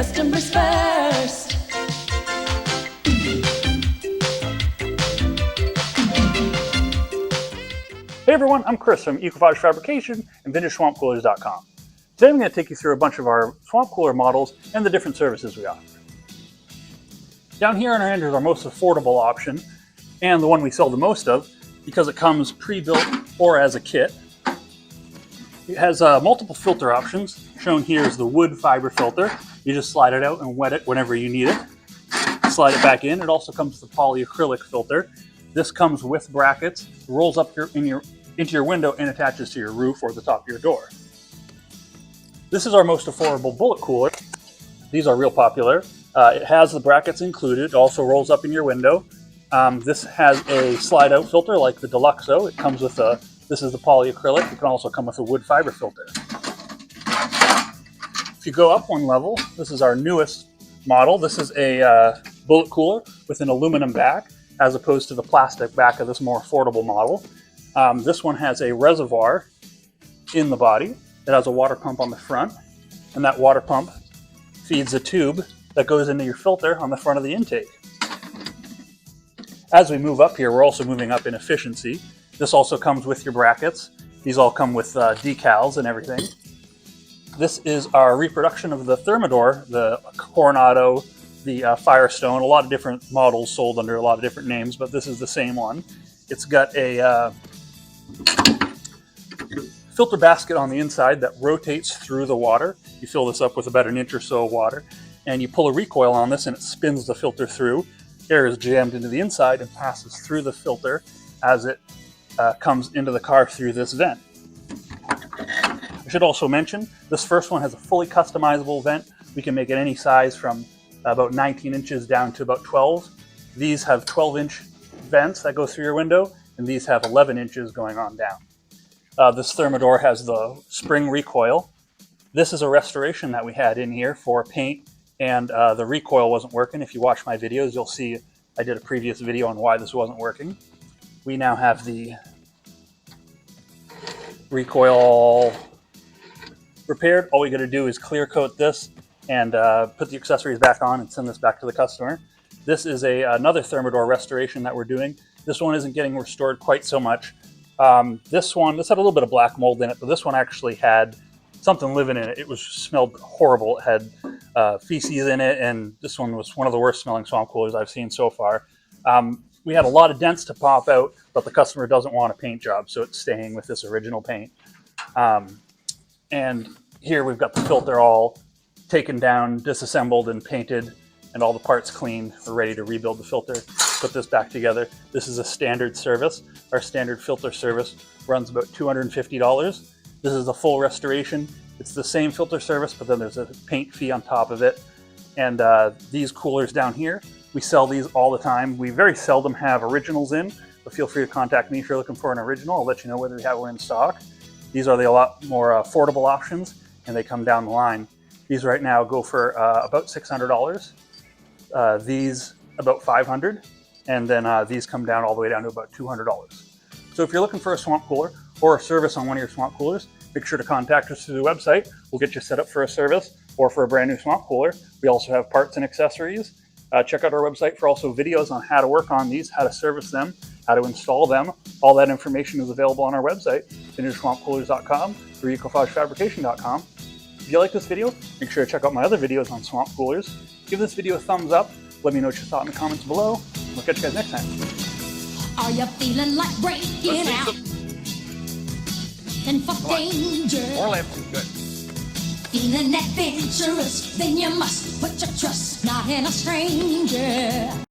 customers first. Hey everyone, I'm Chris from Ecophage Fabrication and VintageSwampCoolers.com. Today I'm going to take you through a bunch of our swamp cooler models and the different services we offer. Down here on our end is our most affordable option and the one we sell the most of because it comes pre-built or as a kit. It has multiple filter options. Shown here is the wood fiber filter. You just slide it out and wet it whenever you need it. Slide it back in. It also comes with the polyacrylic filter. This comes with brackets, rolls up into your window and attaches to your roof or the top of your door. This is our most affordable bullet cooler. These are real popular. It has the brackets included. It also rolls up in your window. This has a slide out filter like the Deluxo. It comes with this is the polyacrylic. It can also come with a wood fiber filter. If you go up one level, this is our newest model. This is a bullet cooler with an aluminum back, as opposed to the plastic back of this more affordable model. This one has a reservoir in the body. It has a water pump on the front, and that water pump feeds a tube that goes into your filter on the front of the intake. As we move up here, we're also moving up in efficiency. This also comes with your brackets. These all come with decals and everything. This is our reproduction of the Thermador, the Coronado, the Firestone, a lot of different models sold under a lot of different names, but this is the same one. It's got a filter basket on the inside that rotates through the water. You fill this up with about an inch or so of water, and you pull a recoil on this and it spins the filter through. Air is jammed into the inside and passes through the filter as it comes into the car through this vent. I should also mention, this first one has a fully customizable vent. We can make it any size from about 19 inches down to about 12. These have 12-inch vents that go through your window, and these have 11 inches going on down. This Thermador has the spring recoil. This is a restoration that we had in here for paint, and the recoil wasn't working. If you watch my videos, you'll see I did a previous video on why this wasn't working. We now have the recoil repaired. All we got to do is clear coat this and put the accessories back on and send this back to the customer. This is another Thermador restoration that we're doing. This one isn't getting restored quite so much. This had a little bit of black mold in it, but this one actually had something living in it. It smelled horrible. It had feces in it, and this one was one of the worst smelling swamp coolers I've seen so far. We had a lot of dents to pop out, but the customer doesn't want a paint job, so it's staying with this original paint. And here we've got the filter all taken down, disassembled, and painted, and all the parts cleaned. We're ready to rebuild the filter, put this back together. This is a standard service. Our standard filter service runs about $250. This is a full restoration. It's the same filter service, but then there's a paint fee on top of it. And these coolers down here, we sell these all the time. We very seldom have originals in, but feel free to contact me if you're looking for an original. I'll let you know whether we have one in stock. These are a lot more affordable options, and they come down the line. These right now go for about $600. These about $500, and then these come down all the way down to about $200. So if you're looking for a swamp cooler or a service on one of your swamp coolers, make sure to contact us through the website. We'll get you set up for a service or for a brand new swamp cooler. We also have parts and accessories. Check out our website for also videos on how to work on these, how to service them, how to install them. All that information is available on our website, VintageSwampCoolers.com or EcoPhageFabrication.com. If you like this video, make sure to check out my other videos on swamp coolers. Give this video a thumbs up. Let me know what you thought in the comments below. We'll catch you guys next time. Are you feeling like breaking out? And for danger. More left. Good. Feeling adventurous, then you must put your trust not in a stranger.